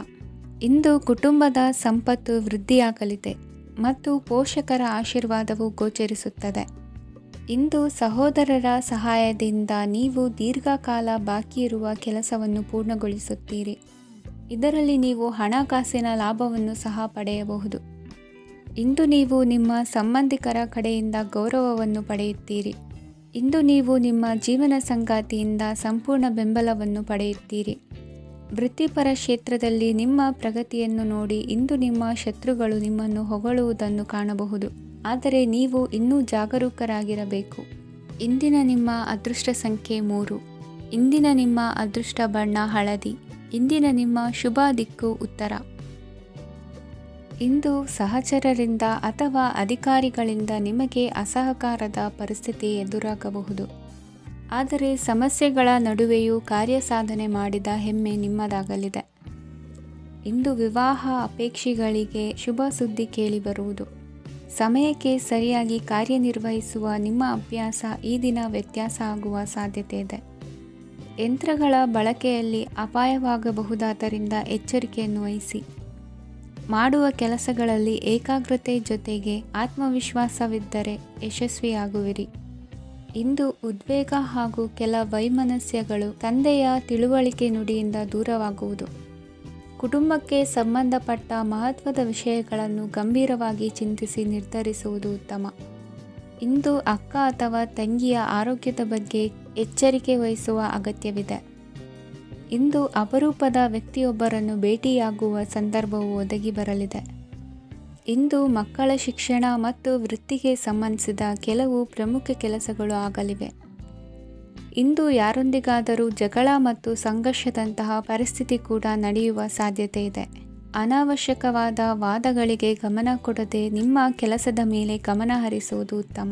ಇಂದು ಕುಟುಂಬದ ಸಂಪತ್ತು ವೃದ್ಧಿಯಾಗಲಿದೆ ಮತ್ತು ಪೋಷಕರ ಆಶೀರ್ವಾದವು ಗೋಚರಿಸುತ್ತದೆ. ಇಂದು ಸಹೋದರರ ಸಹಾಯದಿಂದ ನೀವು ದೀರ್ಘಕಾಲ ಬಾಕಿ ಇರುವ ಕೆಲಸವನ್ನು ಪೂರ್ಣಗೊಳಿಸುತ್ತೀರಿ. ಇದರಲ್ಲಿ ನೀವು ಹಣಕಾಸಿನ ಲಾಭವನ್ನು ಸಹ ಪಡೆಯಬಹುದು. ಇಂದು ನೀವು ನಿಮ್ಮ ಸಂಬಂಧಿಕರ ಕಡೆಯಿಂದ ಗೌರವವನ್ನು ಪಡೆಯುತ್ತೀರಿ. ಇಂದು ನೀವು ನಿಮ್ಮ ಜೀವನ ಸಂಗಾತಿಯಿಂದ ಸಂಪೂರ್ಣ ಬೆಂಬಲವನ್ನು ಪಡೆಯುತ್ತೀರಿ. ವೃತ್ತಿಪರ ಕ್ಷೇತ್ರದಲ್ಲಿ ನಿಮ್ಮ ಪ್ರಗತಿಯನ್ನು ನೋಡಿ ಇಂದು ನಿಮ್ಮ ಶತ್ರುಗಳು ನಿಮ್ಮನ್ನು ಹೊಗಳುವುದನ್ನು ಕಾಣಬಹುದು. ಆದರೆ ನೀವು ಇನ್ನೂ ಜಾಗರೂಕರಾಗಿರಬೇಕು. ಇಂದಿನ ನಿಮ್ಮ ಅದೃಷ್ಟ ಸಂಖ್ಯೆ 3. ಇಂದಿನ ನಿಮ್ಮ ಅದೃಷ್ಟ ಬಣ್ಣ ಹಳದಿ. ಇಂದಿನ ನಿಮ್ಮ ಶುಭ ದಿಕ್ಕು ಉತ್ತರ. ಇಂದು ಸಹಚರರಿಂದ ಅಥವಾ ಅಧಿಕಾರಿಗಳಿಂದ ನಿಮಗೆ ಅಸಹಕಾರದ ಪರಿಸ್ಥಿತಿ ಎದುರಾಗಬಹುದು. ಆದರೆ ಸಮಸ್ಯೆಗಳ ನಡುವೆಯೂ ಕಾರ್ಯಸಾಧನೆ ಮಾಡಿದ ಹೆಮ್ಮೆ ನಿಮ್ಮದಾಗಲಿದೆ. ಇಂದು ವಿವಾಹ ಅಪೇಕ್ಷಿಗಳಿಗೆ ಶುಭ ಸುದ್ದಿ ಕೇಳಿಬರುವುದು. ಸಮಯಕ್ಕೆ ಸರಿಯಾಗಿ ಕಾರ್ಯನಿರ್ವಹಿಸುವ ನಿಮ್ಮ ಅಭ್ಯಾಸ ಈ ದಿನ ವ್ಯತ್ಯಾಸ ಆಗುವ ಸಾಧ್ಯತೆ ಇದೆ. ಯಂತ್ರಗಳ ಬಳಕೆಯಲ್ಲಿ ಅಪಾಯವಾಗಬಹುದಾದ್ದರಿಂದ ಎಚ್ಚರಿಕೆಯನ್ನು ವಹಿಸಿ. ಮಾಡುವ ಕೆಲಸಗಳಲ್ಲಿ ಏಕಾಗ್ರತೆ ಜೊತೆಗೆ ಆತ್ಮವಿಶ್ವಾಸವಿದ್ದರೆ ಯಶಸ್ವಿಯಾಗುವಿರಿ. ಇಂದು ಉದ್ವೇಗ ಹಾಗೂ ಕೆಲ ವೈಮನಸ್ಯಗಳು, ತಂದೆಯ ತಿಳುವಳಿಕೆ ನುಡಿಯಿಂದ ದೂರವಾಗುವುದು. ಕುಟುಂಬಕ್ಕೆ ಸಂಬಂಧಪಟ್ಟ ಮಹತ್ವದ ವಿಷಯಗಳನ್ನು ಗಂಭೀರವಾಗಿ ಚಿಂತಿಸಿ ನಿರ್ಧರಿಸುವುದು ಉತ್ತಮ. ಇಂದು ಅಕ್ಕ ಅಥವಾ ತಂಗಿಯ ಆರೋಗ್ಯದ ಬಗ್ಗೆ ಎಚ್ಚರಿಕೆ ವಹಿಸುವ ಅಗತ್ಯವಿದೆ. ಇಂದು ಅಪರೂಪದ ವ್ಯಕ್ತಿಯೊಬ್ಬರನ್ನು ಭೇಟಿಯಾಗುವ ಸಂದರ್ಭವು ಒದಗಿ ಬರಲಿದೆ. ಇಂದು ಮಕ್ಕಳ ಶಿಕ್ಷಣ ಮತ್ತು ವೃತ್ತಿಗೆ ಸಂಬಂಧಿಸಿದ ಕೆಲವು ಪ್ರಮುಖ ಕೆಲಸಗಳು ಆಗಲಿವೆ. ಇಂದು ಯಾರೊಂದಿಗಾದರೂ ಜಗಳ ಮತ್ತು ಸಂಘರ್ಷದಂತಹ ಪರಿಸ್ಥಿತಿ ಕೂಡ ನಡೆಯುವ ಸಾಧ್ಯತೆ ಇದೆ. ಅನಾವಶ್ಯಕವಾದ ವಾದಗಳಿಗೆ ಗಮನ ಕೊಡದೆ ನಿಮ್ಮ ಕೆಲಸದ ಮೇಲೆ ಗಮನ ಹರಿಸುವುದು ಉತ್ತಮ.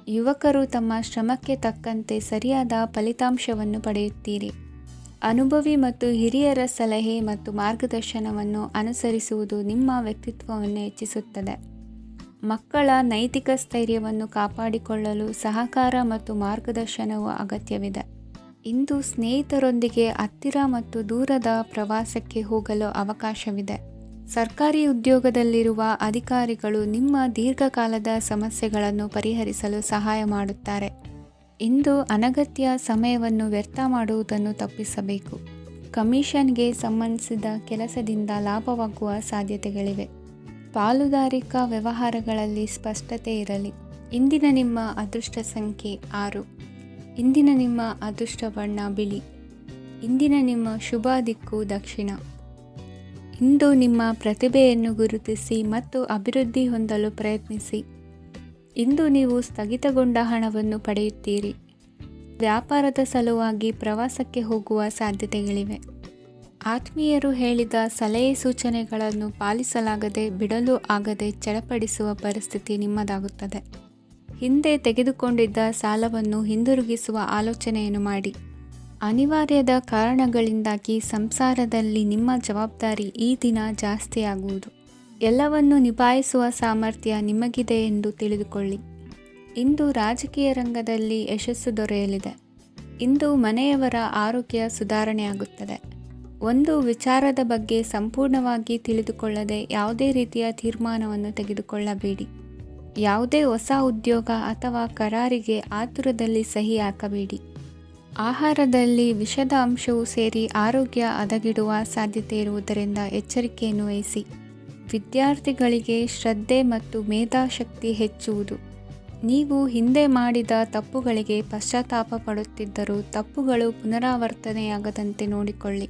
ಯುವಕರು ತಮ್ಮ ಶ್ರಮಕ್ಕೆ ತಕ್ಕಂತೆ ಸರಿಯಾದ ಫಲಿತಾಂಶವನ್ನು ಪಡೆಯುತ್ತೀರಿ. ಅನುಭವಿ ಮತ್ತು ಹಿರಿಯರ ಸಲಹೆ ಮತ್ತು ಮಾರ್ಗದರ್ಶನವನ್ನು ಅನುಸರಿಸುವುದು ನಿಮ್ಮ ವ್ಯಕ್ತಿತ್ವವನ್ನು ಹೆಚ್ಚಿಸುತ್ತದೆ. ಮಕ್ಕಳ ನೈತಿಕ ಸ್ಥೈರ್ಯವನ್ನು ಕಾಪಾಡಿಕೊಳ್ಳಲು ಸಹಕಾರ ಮತ್ತು ಮಾರ್ಗದರ್ಶನವು ಅಗತ್ಯವಿದೆ. ಇಂದು ಸ್ನೇಹಿತರೊಂದಿಗೆ ಹತ್ತಿರ ಮತ್ತು ದೂರದ ಪ್ರವಾಸಕ್ಕೆ ಹೋಗಲು ಅವಕಾಶವಿದೆ. ಸರ್ಕಾರಿ ಉದ್ಯೋಗದಲ್ಲಿರುವ ಅಧಿಕಾರಿಗಳು ನಿಮ್ಮ ದೀರ್ಘಕಾಲದ ಸಮಸ್ಯೆಗಳನ್ನು ಪರಿಹರಿಸಲು ಸಹಾಯ ಮಾಡುತ್ತಾರೆ. ಇಂದು ಅನಗತ್ಯ ಸಮಯವನ್ನು ವ್ಯರ್ಥ ಮಾಡುವುದನ್ನು ತಪ್ಪಿಸಬೇಕು. ಕಮಿಷನ್ಗೆ ಸಂಬಂಧಿಸಿದ ಕೆಲಸದಿಂದ ಲಾಭವಾಗುವ ಸಾಧ್ಯತೆಗಳಿವೆ. ಪಾಲುದಾರಿಕಾ ವ್ಯವಹಾರಗಳಲ್ಲಿ ಸ್ಪಷ್ಟತೆ ಇರಲಿ. ಇಂದಿನ ನಿಮ್ಮ ಅದೃಷ್ಟ ಸಂಖ್ಯೆ 6. ಇಂದಿನ ನಿಮ್ಮ ಅದೃಷ್ಟ ಬಣ್ಣ ಬಿಳಿ. ಇಂದಿನ ನಿಮ್ಮ ಶುಭ ದಿಕ್ಕು ದಕ್ಷಿಣ. ಇಂದು ನಿಮ್ಮ ಪ್ರತಿಭೆಯನ್ನು ಗುರುತಿಸಿ ಮತ್ತು ಅಭಿವೃದ್ಧಿ ಹೊಂದಲು ಪ್ರಯತ್ನಿಸಿ. ಇಂದು ನೀವು ಸ್ಥಗಿತಗೊಂಡ ಹಣವನ್ನು ಪಡೆಯುತ್ತೀರಿ. ವ್ಯಾಪಾರದ ಸಲುವಾಗಿ ಪ್ರವಾಸಕ್ಕೆ ಹೋಗುವ ಸಾಧ್ಯತೆಗಳಿವೆ. ಆತ್ಮೀಯರು ಹೇಳಿದ ಸಲಹೆ ಸೂಚನೆಗಳನ್ನು ಪಾಲಿಸಲಾಗದೆ ಬಿಡಲು ಆಗದೆ ಚಡಪಡಿಸುವ ಪರಿಸ್ಥಿತಿ ನಿಮ್ಮದಾಗುತ್ತದೆ. ಹಿಂದೆ ತೆಗೆದುಕೊಂಡಿದ್ದ ಸಾಲವನ್ನು ಹಿಂದಿರುಗಿಸುವ ಆಲೋಚನೆಯನ್ನು ಮಾಡಿ. ಅನಿವಾರ್ಯದ ಕಾರಣಗಳಿಂದಾಗಿ ಸಂಸಾರದಲ್ಲಿ ನಿಮ್ಮ ಜವಾಬ್ದಾರಿ ಈ ದಿನ ಜಾಸ್ತಿಯಾಗುವುದು. ಎಲ್ಲವನ್ನು ನಿಭಾಯಿಸುವ ಸಾಮರ್ಥ್ಯ ನಿಮಗಿದೆ ಎಂದು ತಿಳಿದುಕೊಳ್ಳಿ. ಇಂದು ರಾಜಕೀಯ ರಂಗದಲ್ಲಿ ಯಶಸ್ಸು ದೊರೆಯಲಿದೆ. ಇಂದು ಮನೆಯವರ ಆರೋಗ್ಯ ಸುಧಾರಣೆಯಾಗುತ್ತದೆ. ಒಂದು ವಿಚಾರದ ಬಗ್ಗೆ ಸಂಪೂರ್ಣವಾಗಿ ತಿಳಿದುಕೊಳ್ಳದೆ ಯಾವುದೇ ರೀತಿಯ ತೀರ್ಮಾನವನ್ನು ತೆಗೆದುಕೊಳ್ಳಬೇಡಿ. ಯಾವುದೇ ಹೊಸ ಉದ್ಯೋಗ ಅಥವಾ ಕರಾರಿಗೆ ಆತುರದಲ್ಲಿ ಸಹಿ ಹಾಕಬೇಡಿ. ಆಹಾರದಲ್ಲಿ ವಿಷದ ಅಂಶವು ಸೇರಿ ಆರೋಗ್ಯ ಹದಗೆಡುವ ಸಾಧ್ಯತೆ ಇರುವುದರಿಂದ ಎಚ್ಚರಿಕೆಯನ್ನು ವಹಿಸಿ. ವಿದ್ಯಾರ್ಥಿಗಳಿಗೆ ಶ್ರದ್ಧೆ ಮತ್ತು ಮೇಧಾಶಕ್ತಿ ಹೆಚ್ಚುವುದು. ನೀವು ಹಿಂದೆ ಮಾಡಿದ ತಪ್ಪುಗಳಿಗೆ ಪಶ್ಚಾತ್ತಾಪ ಪಡುತ್ತಿದ್ದರೂ ತಪ್ಪುಗಳು ಪುನರಾವರ್ತನೆಯಾಗದಂತೆ ನೋಡಿಕೊಳ್ಳಿ.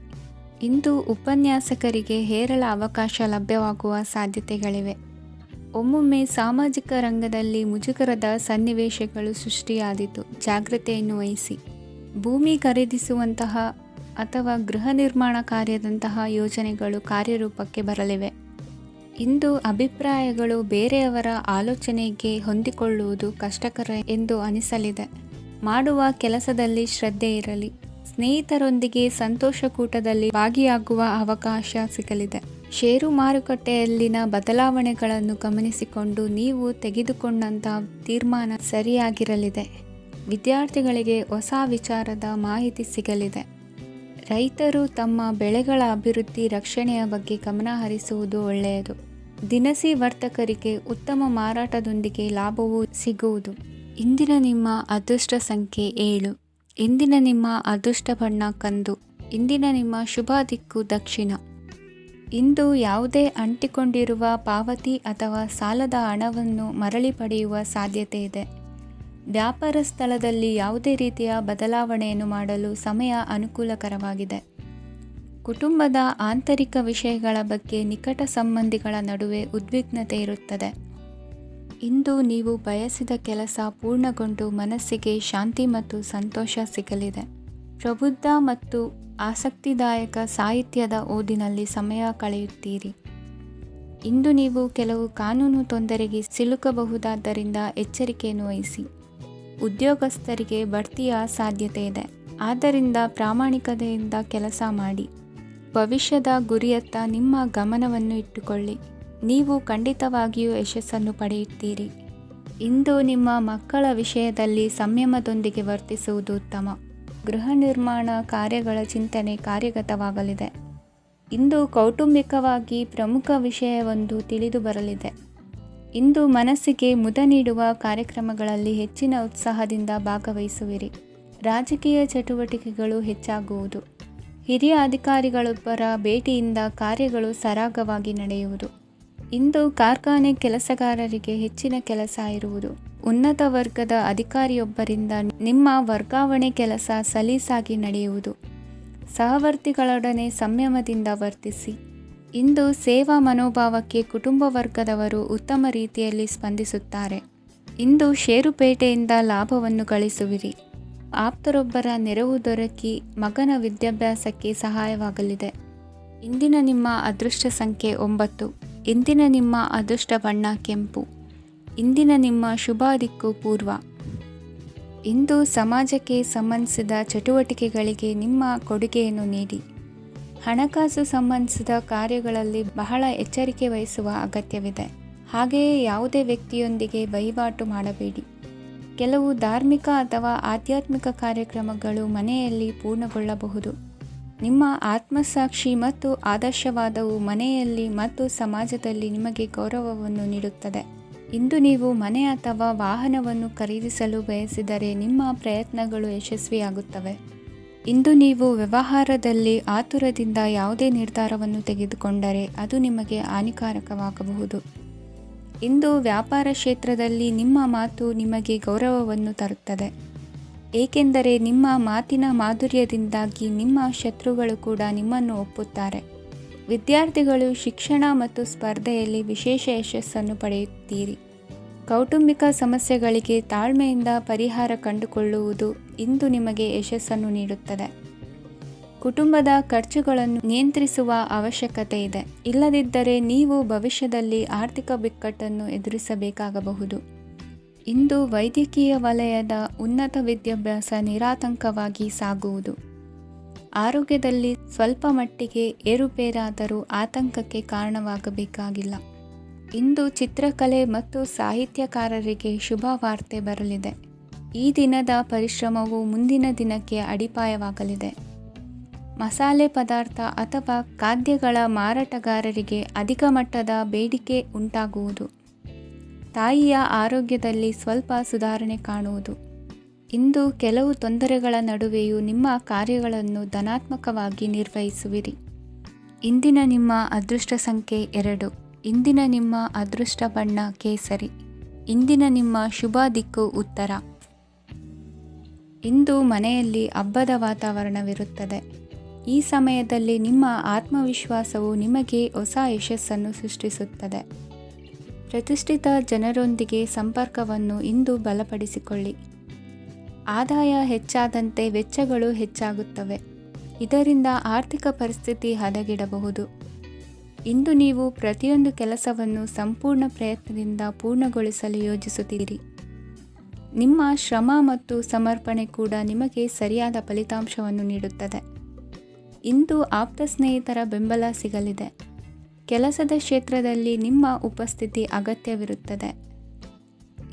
ಇಂದು ಉಪನ್ಯಾಸಕರಿಗೆ ಹೇರಳ ಅವಕಾಶ ಲಭ್ಯವಾಗುವ ಸಾಧ್ಯತೆಗಳಿವೆ. ಒಮ್ಮೊಮ್ಮೆ ಸಾಮಾಜಿಕ ರಂಗದಲ್ಲಿ ಮುಜುಗರದ ಸನ್ನಿವೇಶಗಳು ಸೃಷ್ಟಿಯಾದೀತು. ಜಾಗ್ರತೆಯನ್ನು ವಹಿಸಿ. ಭೂಮಿ ಖರೀದಿಸುವಂತಹ ಅಥವಾ ಗೃಹ ನಿರ್ಮಾಣ ಕಾರ್ಯದಂತಹ ಯೋಜನೆಗಳು ಕಾರ್ಯರೂಪಕ್ಕೆ ಬರಲಿವೆ. ಇಂದು ಅಭಿಪ್ರಾಯಗಳು ಬೇರೆಯವರ ಆಲೋಚನೆಗೆ ಹೊಂದಿಕೊಳ್ಳುವುದು ಕಷ್ಟಕರ ಎಂದು ಅನಿಸಲಿದೆ. ಮಾಡುವ ಕೆಲಸದಲ್ಲಿ ಶ್ರದ್ಧೆ ಇರಲಿ. ಸ್ನೇಹಿತರೊಂದಿಗೆ ಸಂತೋಷಕೂಟದಲ್ಲಿ ಭಾಗಿಯಾಗುವ ಅವಕಾಶ ಸಿಗಲಿದೆ. ಷೇರು ಮಾರುಕಟ್ಟೆಯಲ್ಲಿನ ಬದಲಾವಣೆಗಳನ್ನು ಗಮನಿಸಿಕೊಂಡು ನೀವು ತೆಗೆದುಕೊಂಡಂತಹ ತೀರ್ಮಾನ ಸರಿಯಾಗಿರಲಿದೆ. ವಿದ್ಯಾರ್ಥಿಗಳಿಗೆ ಹೊಸ ವಿಚಾರದ ಮಾಹಿತಿ ಸಿಗಲಿದೆ. ರೈತರು ತಮ್ಮ ಬೆಳೆಗಳ ಅಭಿವೃದ್ಧಿ ರಕ್ಷಣೆಯ ಬಗ್ಗೆ ಗಮನ ಹರಿಸುವುದು ಒಳ್ಳೆಯದು. ದಿನಸಿ ವರ್ತಕರಿಗೆ ಉತ್ತಮ ಮಾರಾಟದೊಂದಿಗೆ ಲಾಭವೂ ಸಿಗುವುದು. ಇಂದಿನ ನಿಮ್ಮ ಅದೃಷ್ಟ ಸಂಖ್ಯೆ 7. ಇಂದಿನ ನಿಮ್ಮ ಅದೃಷ್ಟ ಬಣ್ಣ ಕಂದು. ಇಂದಿನ ನಿಮ್ಮ ಶುಭ ದಿಕ್ಕು ದಕ್ಷಿಣ. ಇಂದು ಯಾವುದೇ ಅಂಟಿಕೊಂಡಿರುವ ಪಾವತಿ ಅಥವಾ ಸಾಲದ ಹಣವನ್ನು ಮರಳಿ ಪಡೆಯುವ ಸಾಧ್ಯತೆ ಇದೆ. ವ್ಯಾಪಾರ ಸ್ಥಳದಲ್ಲಿ ಯಾವುದೇ ರೀತಿಯ ಬದಲಾವಣೆಯನ್ನು ಮಾಡಲು ಸಮಯ ಅನುಕೂಲಕರವಾಗಿದೆ. ಕುಟುಂಬದ ಆಂತರಿಕ ವಿಷಯಗಳ ಬಗ್ಗೆ ನಿಕಟ ಸಂಬಂಧಿಗಳ ನಡುವೆ ಉದ್ವಿಗ್ನತೆ ಇರುತ್ತದೆ. ಇಂದು ನೀವು ಬಯಸಿದ ಕೆಲಸ ಪೂರ್ಣಗೊಂಡು ಮನಸ್ಸಿಗೆ ಶಾಂತಿ ಮತ್ತು ಸಂತೋಷ ಸಿಗಲಿದೆ. ಪ್ರಬುದ್ಧ ಮತ್ತು ಆಸಕ್ತಿದಾಯಕ ಸಾಹಿತ್ಯದ ಓದಿನಲ್ಲಿ ಸಮಯ ಕಳೆಯುತ್ತೀರಿ. ಇಂದು ನೀವು ಕೆಲವು ಕಾನೂನು ತೊಂದರೆಗೆ ಸಿಲುಕಬಹುದಾದ್ದರಿಂದ ಎಚ್ಚರಿಕೆಯನ್ನು ವಹಿಸಿ. ಉದ್ಯೋಗಸ್ಥರಿಗೆ ಬಡ್ತಿಯ ಸಾಧ್ಯತೆ ಇದೆ, ಆದ್ದರಿಂದ ಪ್ರಾಮಾಣಿಕತೆಯಿಂದ ಕೆಲಸ ಮಾಡಿ. ಭವಿಷ್ಯದ ಗುರಿಯತ್ತ ನಿಮ್ಮ ಗಮನವನ್ನು ಇಟ್ಟುಕೊಳ್ಳಿ. ನೀವು ಖಂಡಿತವಾಗಿಯೂ ಯಶಸ್ಸನ್ನು ಪಡೆಯುತ್ತೀರಿ. ಇಂದು ನಿಮ್ಮ ಮಕ್ಕಳ ವಿಷಯದಲ್ಲಿ ಸಂಯಮದೊಂದಿಗೆ ವರ್ತಿಸುವುದು ಉತ್ತಮ. ಗೃಹ ನಿರ್ಮಾಣ ಕಾರ್ಯಗಳ ಚಿಂತನೆ ಕಾರ್ಯಗತವಾಗಲಿದೆ. ಇಂದು ಕೌಟುಂಬಿಕವಾಗಿ ಪ್ರಮುಖ ವಿಷಯವೊಂದು ತಿಳಿದು ಬರಲಿದೆ. ಇಂದು ಮನಸ್ಸಿಗೆ ಮುದ ನೀಡುವ ಕಾರ್ಯಕ್ರಮಗಳಲ್ಲಿ ಹೆಚ್ಚಿನ ಉತ್ಸಾಹದಿಂದ ಭಾಗವಹಿಸುವಿರಿ. ರಾಜಕೀಯ ಚಟುವಟಿಕೆಗಳು ಹೆಚ್ಚಾಗುವುದು. ಹಿರಿಯ ಅಧಿಕಾರಿಗಳೊಬ್ಬರ ಭೇಟಿಯಿಂದ ಕಾರ್ಯಗಳು ಸರಾಗವಾಗಿ ನಡೆಯುವುದು. ಇಂದು ಕಾರ್ಖಾನೆ ಕೆಲಸಗಾರರಿಗೆ ಹೆಚ್ಚಿನ ಕೆಲಸ ಇರುವುದು. ಉನ್ನತ ವರ್ಗದ ಅಧಿಕಾರಿಯೊಬ್ಬರಿಂದ ನಿಮ್ಮ ವರ್ಗಾವಣೆ ಕೆಲಸ ಸಲೀಸಾಗಿ ನಡೆಯುವುದು. ಸಹವರ್ತಿಗಳೊಡನೆ ಸಂಯಮದಿಂದ ವರ್ತಿಸಿ. ಇಂದು ಸೇವಾ ಮನೋಭಾವಕ್ಕೆ ಕುಟುಂಬ ವರ್ಗದವರು ಉತ್ತಮ ರೀತಿಯಲ್ಲಿ ಸ್ಪಂದಿಸುತ್ತಾರೆ. ಇಂದು ಷೇರುಪೇಟೆಯಿಂದ ಲಾಭವನ್ನು ಗಳಿಸುವಿರಿ. ಆಪ್ತರೊಬ್ಬರ ನೆರವು ದೊರಕಿ ಮಗನ ವಿದ್ಯಾಭ್ಯಾಸಕ್ಕೆ ಸಹಾಯವಾಗಲಿದೆ. ಇಂದಿನ ನಿಮ್ಮ ಅದೃಷ್ಟ ಸಂಖ್ಯೆ 9. ಇಂದಿನ ನಿಮ್ಮ ಅದೃಷ್ಟ ಬಣ್ಣ ಕೆಂಪು. ಇಂದಿನ ನಿಮ್ಮ ಶುಭ ದಿಕ್ಕು ಪೂರ್ವ. ಇಂದು ಸಮಾಜಕ್ಕೆ ಸಂಬಂಧಿಸಿದ ಚಟುವಟಿಕೆಗಳಿಗೆ ನಿಮ್ಮ ಕೊಡುಗೆಯನ್ನು ನೀಡಿ. ಹಣಕಾಸು ಸಂಬಂಧಿಸಿದ ಕಾರ್ಯಗಳಲ್ಲಿ ಬಹಳ ಎಚ್ಚರಿಕೆ ವಹಿಸುವ ಅಗತ್ಯವಿದೆ. ಹಾಗೆಯೇ ಯಾವುದೇ ವ್ಯಕ್ತಿಯೊಂದಿಗೆ ವಹಿವಾಟು ಮಾಡಬೇಡಿ. ಕೆಲವು ಧಾರ್ಮಿಕ ಅಥವಾ ಆಧ್ಯಾತ್ಮಿಕ ಕಾರ್ಯಕ್ರಮಗಳು ಮನೆಯಲ್ಲಿ ಪೂರ್ಣಗೊಳ್ಳಬಹುದು. ನಿಮ್ಮ ಆತ್ಮಸಾಕ್ಷಿ ಮತ್ತು ಆದರ್ಶವಾದವು ಮನೆಯಲ್ಲಿ ಮತ್ತು ಸಮಾಜದಲ್ಲಿ ನಿಮಗೆ ಗೌರವವನ್ನು ನೀಡುತ್ತದೆ. ಇಂದು ನೀವು ಮನೆ ಅಥವಾ ವಾಹನವನ್ನು ಖರೀದಿಸಲು ಬಯಸಿದರೆ ನಿಮ್ಮ ಪ್ರಯತ್ನಗಳು ಯಶಸ್ವಿಯಾಗುತ್ತವೆ. ಇಂದು ನೀವು ವ್ಯವಹಾರದಲ್ಲಿ ಆತುರದಿಂದ ಯಾವುದೇ ನಿರ್ಧಾರವನ್ನು ತೆಗೆದುಕೊಂಡರೆ ಅದು ನಿಮಗೆ ಹಾನಿಕಾರಕವಾಗಬಹುದು. ಇಂದು ವ್ಯಾಪಾರ ಕ್ಷೇತ್ರದಲ್ಲಿ ನಿಮ್ಮ ಮಾತು ನಿಮಗೆ ಗೌರವವನ್ನು ತರುತ್ತದೆ, ಏಕೆಂದರೆ ನಿಮ್ಮ ಮಾತಿನ ಮಾಧುರ್ಯದಿಂದಾಗಿ ನಿಮ್ಮ ಶತ್ರುಗಳು ಕೂಡ ನಿಮ್ಮನ್ನು ಒಪ್ಪುತ್ತಾರೆ. ವಿದ್ಯಾರ್ಥಿಗಳು ಶಿಕ್ಷಣ ಮತ್ತು ಸ್ಪರ್ಧೆಯಲ್ಲಿ ವಿಶೇಷ ಯಶಸ್ಸನ್ನು ಪಡೆಯುತ್ತೀರಿ. ಕೌಟುಂಬಿಕ ಸಮಸ್ಯೆಗಳಿಗೆ ತಾಳ್ಮೆಯಿಂದ ಪರಿಹಾರ ಕಂಡುಕೊಳ್ಳುವುದು ಇಂದು ನಿಮಗೆ ಯಶಸ್ಸನ್ನು ನೀಡುತ್ತದೆ. ಕುಟುಂಬದ ಖರ್ಚುಗಳನ್ನು ನಿಯಂತ್ರಿಸುವ ಅವಶ್ಯಕತೆ ಇದೆ. ಇಲ್ಲದಿದ್ದರೆ ನೀವು ಭವಿಷ್ಯದಲ್ಲಿ ಆರ್ಥಿಕ ಬಿಕ್ಕಟ್ಟನ್ನು ಎದುರಿಸಬೇಕಾಗಬಹುದು. ಇಂದು ವೈದ್ಯಕೀಯ ವಲಯದ ಉನ್ನತ ವಿದ್ಯಾಭ್ಯಾಸ ನಿರಾತಂಕವಾಗಿ ಸಾಗುವುದು. ಆರೋಗ್ಯದಲ್ಲಿ ಸ್ವಲ್ಪ ಮಟ್ಟಿಗೆ ಏರುಪೇರಾದರೂ ಆತಂಕಕ್ಕೆ ಕಾರಣವಾಗಬೇಕಾಗಿಲ್ಲ. ಇಂದು ಚಿತ್ರಕಲೆ ಮತ್ತು ಸಾಹಿತ್ಯಕಾರರಿಗೆ ಶುಭ ವಾರ್ತೆ ಬರಲಿದೆ. ಈ ದಿನದ ಪರಿಶ್ರಮವು ಮುಂದಿನ ದಿನಕ್ಕೆ ಅಡಿಪಾಯವಾಗಲಿದೆ. ಮಸಾಲೆ ಪದಾರ್ಥ ಅಥವಾ ಖಾದ್ಯಗಳ ಮಾರಾಟಗಾರರಿಗೆ ಅಧಿಕ ಮಟ್ಟದ ಬೇಡಿಕೆ ಉಂಟಾಗುವುದು. ತಾಯಿಯ ಆರೋಗ್ಯದಲ್ಲಿ ಸ್ವಲ್ಪ ಸುಧಾರಣೆ ಕಾಣುವುದು. ಇಂದು ಕೆಲವು ತೊಂದರೆಗಳ ನಡುವೆಯೂ ನಿಮ್ಮ ಕಾರ್ಯಗಳನ್ನು ಧನಾತ್ಮಕವಾಗಿ ನಿರ್ವಹಿಸುವಿರಿ. ಇಂದಿನ ನಿಮ್ಮ ಅದೃಷ್ಟ ಸಂಖ್ಯೆ 2. ಇಂದಿನ ನಿಮ್ಮ ಅದೃಷ್ಟ ಬಣ್ಣ ಕೇಸರಿ. ಇಂದಿನ ನಿಮ್ಮ ಶುಭ ದಿಕ್ಕು ಉತ್ತರ. ಇಂದು ಮನೆಯಲ್ಲಿ ಹಬ್ಬದ ವಾತಾವರಣವಿರುತ್ತದೆ. ಈ ಸಮಯದಲ್ಲಿ ನಿಮ್ಮ ಆತ್ಮವಿಶ್ವಾಸವು ನಿಮಗೆ ಹೊಸ ಯಶಸ್ಸನ್ನು ಸೃಷ್ಟಿಸುತ್ತದೆ. ಪ್ರತಿಷ್ಠಿತ ಜನರೊಂದಿಗೆ ಸಂಪರ್ಕವನ್ನು ಇಂದು ಬಲಪಡಿಸಿಕೊಳ್ಳಿ. ಆದಾಯ ಹೆಚ್ಚಾದಂತೆ ವೆಚ್ಚಗಳು ಹೆಚ್ಚಾಗುತ್ತವೆ. ಇದರಿಂದ ಆರ್ಥಿಕ ಪರಿಸ್ಥಿತಿ ಹದಗೆಡಬಹುದು. ಇಂದು ನೀವು ಪ್ರತಿಯೊಂದು ಕೆಲಸವನ್ನು ಸಂಪೂರ್ಣ ಪ್ರಯತ್ನದಿಂದ ಪೂರ್ಣಗೊಳಿಸಲು ಯೋಜಿಸುತ್ತೀರಿ. ನಿಮ್ಮ ಶ್ರಮ ಮತ್ತು ಸಮರ್ಪಣೆ ಕೂಡ ನಿಮಗೆ ಸರಿಯಾದ ಫಲಿತಾಂಶವನ್ನು ನೀಡುತ್ತದೆ. ಇಂದು ಆಪ್ತ ಸ್ನೇಹಿತರ ಬೆಂಬಲ ಸಿಗಲಿದೆ. ಕೆಲಸದ ಕ್ಷೇತ್ರದಲ್ಲಿ ನಿಮ್ಮ ಉಪಸ್ಥಿತಿ ಅಗತ್ಯವಿರುತ್ತದೆ.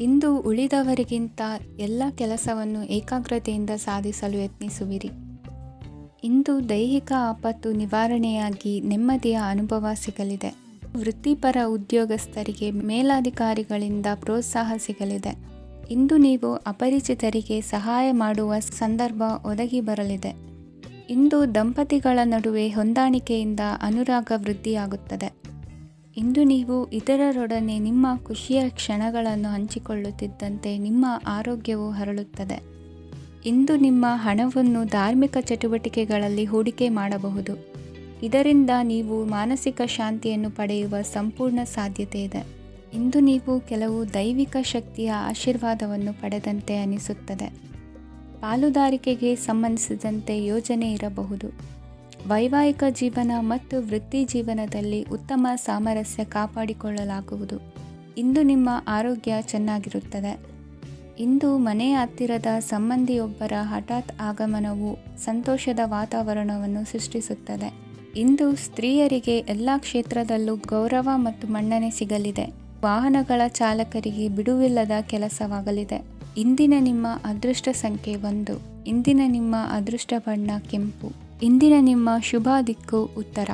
ಇಂದು ಉಳಿದವರಿಗಿಂತ ಎಲ್ಲ ಕೆಲಸವನ್ನು ಏಕಾಗ್ರತೆಯಿಂದ ಸಾಧಿಸಲು ಯತ್ನಿಸುವಿರಿ. ಇಂದು ದೈಹಿಕ ಆಪತ್ತು ನಿವಾರಣೆಯಾಗಿ ನೆಮ್ಮದಿಯ ಅನುಭವ ಸಿಗಲಿದೆ. ವೃತ್ತಿಪರ ಉದ್ಯೋಗಸ್ಥರಿಗೆ ಮೇಲಾಧಿಕಾರಿಗಳಿಂದ ಪ್ರೋತ್ಸಾಹ ಸಿಗಲಿದೆ. ಇಂದು ನೀವು ಅಪರಿಚಿತರಿಗೆ ಸಹಾಯ ಮಾಡುವ ಸಂದರ್ಭ ಒದಗಿ ಬರಲಿದೆ. ಇಂದು ದಂಪತಿಗಳ ನಡುವೆ ಹೊಂದಾಣಿಕೆಯಿಂದ ಅನುರಾಗ ವೃದ್ಧಿಯಾಗುತ್ತದೆ. ಇಂದು ನೀವು ಇತರರೊಡನೆ ನಿಮ್ಮ ಖುಷಿಯ ಕ್ಷಣಗಳನ್ನು ಹಂಚಿಕೊಳ್ಳುತ್ತಿದ್ದಂತೆ ನಿಮ್ಮ ಆರೋಗ್ಯವು ಹರಳುತ್ತದೆ. ಇಂದು ನಿಮ್ಮ ಹಣವನ್ನು ಧಾರ್ಮಿಕ ಚಟುವಟಿಕೆಗಳಲ್ಲಿ ಹೂಡಿಕೆ ಮಾಡಬಹುದು. ಇದರಿಂದ ನೀವು ಮಾನಸಿಕ ಶಾಂತಿಯನ್ನು ಪಡೆಯುವ ಸಂಪೂರ್ಣ ಸಾಧ್ಯತೆ ಇದೆ. ಇಂದು ನೀವು ಕೆಲವು ದೈವಿಕ ಶಕ್ತಿಯ ಆಶೀರ್ವಾದವನ್ನು ಪಡೆದಂತೆ ಅನಿಸುತ್ತದೆ. ಪಾಲುದಾರಿಕೆಗೆ ಸಂಬಂಧಿಸಿದಂತೆ ಯೋಜನೆ ಇರಬಹುದು. ವೈವಾಹಿಕ ಜೀವನ ಮತ್ತು ವೃತ್ತಿ ಜೀವನದಲ್ಲಿ ಉತ್ತಮ ಸಾಮರಸ್ಯ ಕಾಪಾಡಿಕೊಳ್ಳಲಾಗುವುದು. ಇಂದು ನಿಮ್ಮ ಆರೋಗ್ಯ ಚೆನ್ನಾಗಿರುತ್ತದೆ. ಇಂದು ಮನೆಯ ಹತ್ತಿರದ ಸಂಬಂಧಿಯೊಬ್ಬರ ಹಠಾತ್ ಆಗಮನವು ಸಂತೋಷದ ವಾತಾವರಣವನ್ನು ಸೃಷ್ಟಿಸುತ್ತದೆ. ಇಂದು ಸ್ತ್ರೀಯರಿಗೆ ಎಲ್ಲ ಕ್ಷೇತ್ರದಲ್ಲೂ ಗೌರವ ಮತ್ತು ಮನ್ನಣೆ ಸಿಗಲಿದೆ. ವಾಹನಗಳ ಚಾಲಕರಿಗೆ ಬಿಡುವಿಲ್ಲದ ಕೆಲಸವಾಗಲಿದೆ. ಇಂದಿನ ನಿಮ್ಮ ಅದೃಷ್ಟ ಸಂಖ್ಯೆ 1. ಇಂದಿನ ನಿಮ್ಮ ಅದೃಷ್ಟ ಬಣ್ಣ ಕೆಂಪು. ಇಂದಿನ ನಿಮ್ಮ ಶುಭ ದಿಕ್ಕು ಉತ್ತರ.